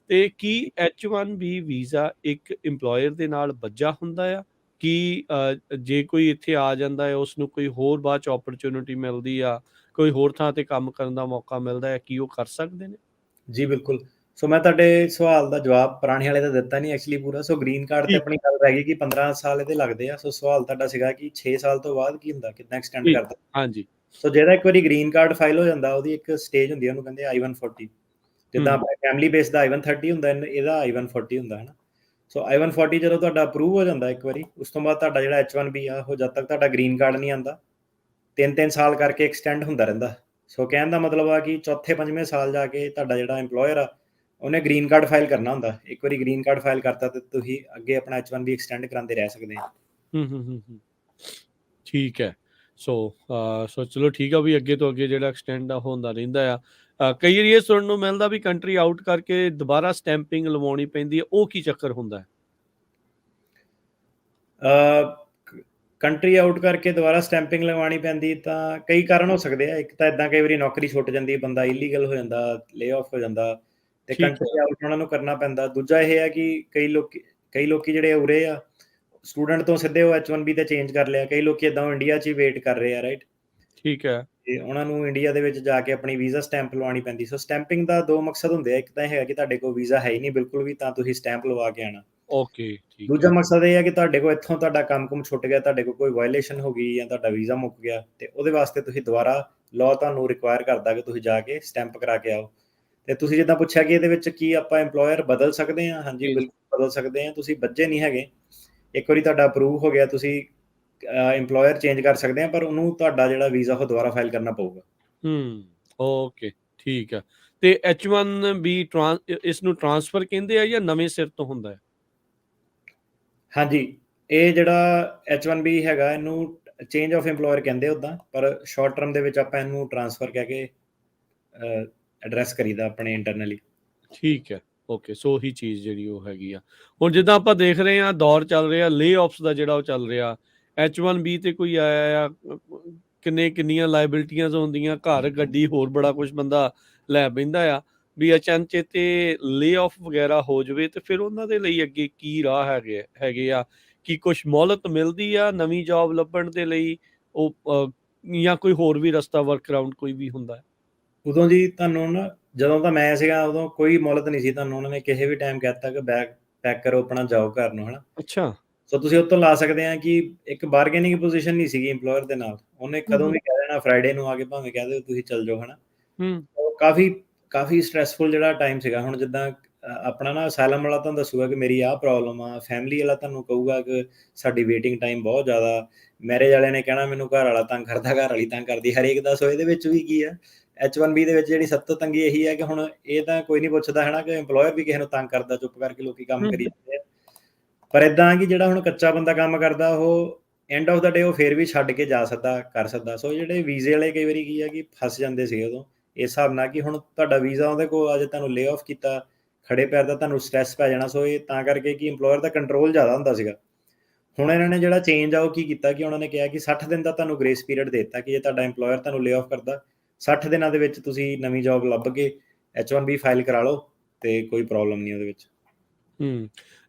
ਤੇ ਕੀ H1B visa ਇੱਕ employer ਦੇ ਨਾਲ ਬੱਝਾ ਹੁੰਦਾ ਆ? ਕਿ ਜੇ ਕੋਈ ਇੱਥੇ ਆ ਜਾਂਦਾ ਹੈ ਉਸਨੂੰ ਕੋਈ ਹੋਰ ਬਾਅਦ 'ਚ ਓਪਰਚੁਨਿਟੀ ਮਿਲਦੀ ਆ, ਕੋਈ ਹੋਰ ਥਾਂ ਤੇ ਕੰਮ ਕਰਨ ਦਾ ਮੌਕਾ ਮਿਲਦਾ ਹੈ, ਕੀ ਉਹ ਕਰ ਸਕਦੇ ਨੇ? ਜੀ ਬਿਲਕੁਲ। ਸੋ ਮੈਂ ਤੁਹਾਡੇ ਸਵਾਲ ਦਾ ਜਵਾਬ ਪੁਰਾਣੇ ਵਾਲੇ ਦਾ ਦਿੱਤਾ ਨਹੀਂ ਐਕਚੁਅਲੀ ਪੂਰਾ। ਸੋ ਗ੍ਰੀਨ ਕਾਰਡ ਤੇ ਠੀਕ ਆਪਣੀ ਗੱਲ ਰਹਿ ਗਈ ਕਿ 15 ਸਾਲ ਇਹਦੇ ਲੱਗਦੇ ਆ। ਸੋ ਸਵਾਲ ਤੁਹਾਡਾ ਸੀਗਾ ਕਿ 6 ਸਾਲ ਤੋਂ ਬਾਅਦ ਕੀ ਹੁੰਦਾ, ਕਿੱਦਾਂ ਐਕਸਟੈਂਡ ਠੀਕ, ਕਰਦਾ। ਹਾਂਜੀ। ਸੋ ਜਿਹੜਾ ਇੱਕ ਵਾਰੀ ਗ੍ਰੀਨ ਕਾਰਡ ਫਾਈਲ ਹੋ ਜਾਂਦਾ, ਉਹਦੀ ਇੱਕ ਸਟੇਜ ਹੁੰਦੀ ਹੈ, ਉਹਨੂੰ ਕਹਿੰਦੇ I-140। ਜਿੱਦਾਂ ਹੂੰ, ਆਪਣੇ ਫੈਮਿਲੀ ਬੇਸ ਦਾ I-130 ਹੁੰਦਾ, ਇਹਦਾ I-140 ਹੁੰਦਾ ਹੈ ਨਾ। ਸੋ I-140 ਜਦੋਂ ਤੁਹਾਡਾ ਅਪਰੂਵ ਹੋ ਜਾਂਦਾ ਇੱਕ ਵਾਰੀ, ਉਸ ਤੋਂ ਬਾਅਦ ਤੁਹਾਡਾ ਜਿਹੜਾ H1B ਆ, ਉਹ ਜਦ ਤੱਕ ਤੁਹਾਡਾ ਗ੍ਰੀਨ ਕਾਰਡ ਨਹੀਂ ਆਉਂਦਾ, 3-3 ਸਾਲ ਕਰਕੇ ਐਕਸਟੈਂਡ ਹੁੰਦਾ ਰਹਿੰਦਾ। ਸੋ ਕਹਿਣ ਦਾ ਮਤਲਬ ਆ ਕਿ ਚੌਥੇ ਪੰਜਵੇਂ ਸਾਲ ਜਾ ਕੇ ਤੁਹਾਡਾ ਜਿਹੜਾ ਇੰਪਲੋਇਰ ਆ, ਉਹਨੇ ਗ੍ਰੀਨ ਕਾਰਡ ਫਾਈਲ ਕਰਨਾ ਹੁੰਦਾ। ਇੱਕ ਵਾਰੀ ਗ੍ਰੀਨ ਕਾਰਡ ਫਾਈਲ ਕਰਤਾ ਤੇ ਤੁਸੀਂ ਅੱਗੇ ਆਪਣਾ H1B ਐਕਸਟੈਂਡ ਕਰਾਉਂਦੇ ਰਹਿ ਸਕਦੇ ਆ। ਠੀਕ ਹੈ। ਸੋ ਚਲੋ ਠੀਕ ਆ ਵੀ ਅੱਗੇ ਤੋਂ ਅੱਗੇ ਜਿਹੜਾ ਐਕਸਟੈਂਡ ਆ ਹੁੰਦਾ ਰਹਿੰਦਾ ਆ। ਕਈ ਵਾਰੀ ਇਹ ਸੁਣਨ ਨੂੰ ਮਿਲਦਾ ਵੀ ਕੰਟਰੀ ਆਊਟ ਕਰਕੇ ਦੁਬਾਰਾ ਸਟੈਂਪਿੰਗ ਲਵਾਉਣੀ ਪੈਂਦੀ ਹੈ, ਉਹ ਕੀ ਚੱਕਰ ਹੁੰਦਾ ਹੈ? ਕੰਟਰੀ ਆਊਟ ਕਰਕੇ ਦੁਬਾਰਾ ਸਟੈਂਪਿੰਗ ਲਗਵਾਉਣੀ ਪੈਂਦੀ ਤਾਂ ਕਈ ਕਾਰਨ ਹੋ ਸਕਦੇ ਆ। ਇੱਕ ਤਾਂ ਇਦਾਂ ਕਈ ਵਾਰੀ ਨੌਕਰੀ ਛੁੱਟ ਜਾਂਦੀ, ਬੰਦਾ ਇਲੀਗਲ ਹੋ ਜਾਂਦਾ, ਲੇ ਆਫ ਹੋ ਜਾਂਦਾ, ਤੇ ਠੀਕ ਹੈ। ਕੰਟਰੀ ਆਊਟ ਉਹਨਾਂ ਨੂੰ ਕਰਨਾ ਪੈਂਦਾ। ਦੂਜਾ ਇਹ ਹੈ ਕਿ ਕਈ ਲੋਕੀ ਜਿਹੜੇ ਉਰੇ ਆ ਸਟੂਡੈਂਟ ਤੋਂ ਸਿੱਧੇ ਉਹ H1B ਤੇ ਚੇਂਜ ਕਰ ਲਿਆ। ਕਈ ਲੋਕੀ ਇਦਾਂ ਇੰਡੀਆ 'ਚ ਹੀ ਵੇਟ ਕਰ ਰਹੇ ਆ, ਰਾਈਟ। ਠੀਕ ਹੈ। ਤੇ ਉਹਨਾਂ ਨੂੰ ਇੰਡੀਆ ਦੇ ਵਿੱਚ ਜਾ ਕੇ ਆਪਣੀ ਵੀਜ਼ਾ ਸਟੈਂਪ ਲਵਾਉਣੀ ਪੈਂਦੀ। ਸੋ ਸਟੈਂਪਿੰਗ ਦਾ ਦੋ ਮਕਸਦ ਹੁੰਦੇ ਆ। ਇੱਕ ਤਾਂ ਇਹ ਹੈਗਾ ਕਿ ਤੁਹਾਡੇ ਕੋਲ ਵੀਜ਼ਾ ਹੈ ਹੀ ਨਹੀਂ ਬਿਲਕੁਲ ਵੀ, ਤਾਂ ਤੁਸੀਂ ਸਟੈਂਪ ਲਵਾ ਕੇ ਆਉਣਾ। ਓਕੇ, ਠੀਕ ਦੂਜਾ ਹੈ। ਮਕਸਦ ਇਹ ਹੈ ਕਿ ਤੁਹਾਡੇ ਕੋਲ ਇੱਥੋਂ ਤੁਹਾਡਾ ਕੰਮ-ਕੁਮ ਛੁੱਟ ਗਿਆ, ਤੁਹਾਡੇ ਕੋਲ ਕੋਈ ਵਾਇਲੇਸ਼ਨ ਹੋ ਗਈ ਜਾਂ ਤੁਹਾਡਾ ਵੀਜ਼ਾ ਮੁੱਕ ਗਿਆ, ਤੇ ਉਹਦੇ ਵਾਸਤੇ ਤੁਸੀਂ ਦੁਬਾਰਾ ਲਾਅ ਤੁਹਾਨੂੰ ਰਿਕੁਆਇਰ ਕਰਦਾ ਕਿ ਤੁਸੀਂ ਜਾ ਕੇ ਸਟੈਂਪ ਕਰਾ ਕੇ ਆਓ। ਤੇ ਤੁਸੀਂ ਜਿੱਦਾਂ ਪੁੱਛਿਆ ਕਿ ਇਹਦੇ ਵਿੱਚ ਕੀ ਆਪਾਂ ਇੰਪਲੋਇਰ ਬਦਲ ਸਕਦੇ ਹਾਂ? ਹਾਂਜੀ, ਚੇਂਜ। ਬਿਲਕੁਲ ਬਦਲ ਸਕਦੇ ਹਾਂ। ਤੁਸੀਂ ਬੱਝੇ ਨਹੀਂ ਹੈਗੇ। ਇੱਕ ਵਾਰੀ ਤੁਹਾਡਾ ਅਪਰੂਵ ਹੋ ਗਿਆ, ਤੁਸੀਂ ਇੰਪਲੋਇਰ ਚੇਂਜ ਕਰ ਸਕਦੇ ਆ, ਪਰ ਉਹਨੂੰ ਤੁਹਾਡਾ ਜਿਹੜਾ ਵੀਜ਼ਾ ਉਹ ਦੁਬਾਰਾ ਫਾਈਲ ਕਰਨਾ ਪਊਗਾ। ਓਕੇ, ਠੀਕ ਆ। ਤੇ H1B ਇਸ ਨੂੰ ਟ੍ਰਾਂਸਫਰ ਕਹਿੰਦੇ ਆ ਜਾਂ ਨਵੇਂ ਸਿਰ ਤੋਂ ਹੁੰਦਾ ਹੈ? ਹਾਂਜੀ, ਇਹ ਜਿਹੜਾ H1B ਹੈਗਾ, ਇਹਨੂੰ ਚੇਂਜ ਆਫ ਇੰਪਲੋਇਰ ਕਹਿੰਦੇ ਉੱਦਾਂ, ਪਰ ਸ਼ਾਰਟ ਟਰਮ ਦੇ ਵਿੱਚ ਆਪਾਂ ਇਹਨੂੰ ਟ੍ਰਾਂਸਫਰ ਕਹਿ ਕੇ ਐਡਰੈਸ ਕਰੀਦਾ ਆਪਣੇ ਇੰਟਰਨਲੀ। ਠੀਕ ਹੈ। ਓਕੇ, ਸੋ ਉਹੀ ਚੀਜ਼ ਜਿਹੜੀ ਉਹ ਹੈਗੀ ਆ। ਹੁਣ ਜਿੱਦਾਂ ਆਪਾਂ ਦੇਖ ਰਹੇ ਹਾਂ ਦੌਰ ਚੱਲ ਰਿਹਾ ਲੇ ਆਫਸ ਦਾ, ਜਿਹੜਾ ਉਹ ਚੱਲ ਰਿਹਾ H1B ਤੇ ਕੋਈ ਆਇਆ ਆ, ਕਿੰਨੀਆਂ ਲਾਇਬਿਲਟੀਆਂ ਹੁੰਦੀਆਂ, ਘਰ ਗੱਡੀ ਹੋਰ ਬੜਾ ਕੁਝ ਬੰਦਾ ਲੈ ਬਹਿੰਦਾ ਆ। ਵੀ ਅਚਨਚੇਤ ਤੇ ਲੇ ਆਫ ਵਗੈਰਾ ਹੋ ਜਾਵੇ ਤੇ ਫਿਰ ਉਹਨਾਂ ਦੇ ਲਈ ਅੱਗੇ ਕੀ ਰਾਹ ਹੈਗੇ ਆ? ਕੀ ਕੁਛ ਮੋਹਲਤ ਮਿਲਦੀ ਆ ਨਵੀਂ ਜੌਬ ਲੱਭਣ ਦੇ ਲਈ, ਉਹ ਜਾਂ ਕੋਈ ਹੋਰ ਵੀ ਰਸਤਾ, ਵਰਕ ਅਰਾਊਂਡ ਕੋਈ ਵੀ ਹੁੰਦਾ ਹੈ? ਉਦੋਂ ਜੀ ਤੁਹਾਨੂੰ ਨਾ, ਜਦੋਂ ਤਾਂ ਮੈਂ ਸੀਗਾ ਉਦੋਂ ਕੋਈ ਮੋਹਲਤ ਨਹੀਂ ਸੀ। ਤੁਹਾਨੂੰ ਉਹਨਾਂ ਨੇ ਕਿਸੇ ਵੀ ਟਾਈਮ ਕਹਿ ਦਿੱਤਾ ਕਿ ਬੈਗ ਪੈਕ ਕਰੋ, ਆਪਣਾ ਜਾਓ ਘਰ ਨੂੰ, ਹਨਾ। ਅੱਛਾ। ਸੋ ਤੁਸੀਂ ਉਹ ਤੋਂ ਲਾ ਸਕਦੇ ਆ ਕਿ ਇੱਕ ਬਾਰਗੇਨਿੰਗ ਪੋਜੀਸ਼ਨ ਨਹੀਂ ਸੀਗੀ ਇੰਪਲੋਇਰ ਦੇ ਨਾਲ। ਉਹਨੇ ਕਦੋਂ ਵੀ ਕਹਿ ਦੇਣਾ, ਫਰਾਈਡੇ ਨੂੰ ਆ ਕੇ ਭਾਵੇਂ ਕਹਿ ਦਿਓ ਤੁਸੀਂ ਚੱਲ ਜਾਓ, ਹਨਾ। ਉਹ ਕਾਫੀ ਸਟ੍ਰੈਸਫੁਲ ਜਿਹੜਾ ਟਾਈਮ ਸੀਗਾ। ਹੁਣ ਜਿੱਦਾਂ ਆਪਣਾ ਨਾ ਅਸਾਈਲਮ ਵਾਲਾ ਤੁਹਾਨੂੰ ਦੱਸੂਗਾ ਕਿ ਮੇਰੀ ਆਹ ਪ੍ਰੋਬਲਮ ਆ, ਫੈਮਿਲੀ ਵਾਲਾ ਤੁਹਾਨੂੰ ਕਹੂਗਾ ਕਿ ਸਾਡੀ ਵੇਟਿੰਗ ਟਾਈਮ ਬਹੁਤ ਜ਼ਿਆਦਾ, ਮੈਰਿਜ ਵਾਲਿਆਂ ਨੇ ਕਹਿਣਾ ਮੈਨੂੰ ਘਰ ਵਾਲਾ ਤੰਗ ਕਰਦਾ, ਘਰ ਵਾਲੀ ਤੰਗ ਕਰਦੀ, ਹਰੇਕ ਦਾ। ਸੋ ਇਹਦੇ ਵਿੱਚ ਵੀ ਕੀ ਆ, H1B ਦੇ ਵਿੱਚ ਜਿਹੜੀ ਸਭ ਤੋਂ ਤੰਗੀ ਇਹੀ ਹੈ ਕਿ ਹੁਣ ਇਹ ਤਾਂ ਕੋਈ ਨਹੀਂ ਪੁੱਛਦਾ, ਹਨਾ, ਕਿ ਇੰਪਲੋਇਰ ਵੀ ਕਿਸੇ ਨੂੰ ਤੰਗ ਕਰਦਾ, ਚੁੱਪ ਕਰਕੇ ਲੋਕੀ ਕੰਮ ਕਰੀ ਜਾਂਦੇ ਆ। ਪਰ ਇਦਾਂ ਕਿ ਜਿਹੜਾ ਹੁਣ ਕੱਚਾ ਬੰਦਾ ਕੰਮ ਕਰਦਾ, ਉਹ ਐਂਡ ਆਫ ਦਾ ਡੇ ਉਹ ਫੇਰ ਵੀ ਛੱਡ ਕੇ ਜਾ ਸਕਦਾ, ਕਰ ਸਕਦਾ। ਸੋ ਜਿਹੜੇ ਵੀਜ਼ੇ ਵਾਲੇ ਕਈ ਵਾਰੀ ਕੀ ਆ ਕਿ ਫਸ ਜਾਂਦੇ ਸੀ ਉਦੋਂ ਇਸ ਹਿਸਾਬ ਨਾਲ ਕਿ ਹੁਣ ਤੁਹਾਡਾ ਵੀਜ਼ਾ ਉਹਦੇ ਕੋਲ ਅੱਜ ਤੁਹਾਨੂੰ ਲੇ ਆਫ ਕੀਤਾ, ਖੜੇ ਪੈਰ ਦਾ ਤੁਹਾਨੂੰ ਸਟ੍ਰੈਸ ਪੈ ਜਾਣਾ। ਸੋ ਇਹ ਤਾਂ ਕਰਕੇ ਕਿ ਇੰਪਲੋਇਰ ਦਾ ਕੰਟਰੋਲ ਜ਼ਿਆਦਾ ਹੁੰਦਾ ਸੀਗਾ। ਹੁਣ ਇਹਨਾਂ ਨੇ ਜਿਹੜਾ ਚੇਂਜ ਆ ਉਹ ਕੀ ਕੀਤਾ ਕਿ ਉਹਨਾਂ ਨੇ ਕਿਹਾ ਕਿ 60 ਦਿਨ ਦਾ ਤੁਹਾਨੂੰ ਗ੍ਰੇਸ ਪੀਰੀਅਡ ਦੇ ਦਿੱਤਾ ਕਿ ਜੇ ਤੁਹਾਡਾ ਇੰਪਲੋਇਰ ਤੁਹਾਨੂੰ ਲੇ ਆਫ ਕਰਦਾ, 60 ਦਿਨਾਂ ਦੇ ਵਿੱਚ ਤੁਸੀਂ ਨਵੀਂ ਜੌਬ ਲੱਭ ਕੇ H1B ਫਾਈਲ ਕਰਾ ਲਓ ਤੇ ਕੋਈ ਪ੍ਰੋਬਲਮ ਨਹੀਂ ਉਹਦੇ ਵਿੱਚ।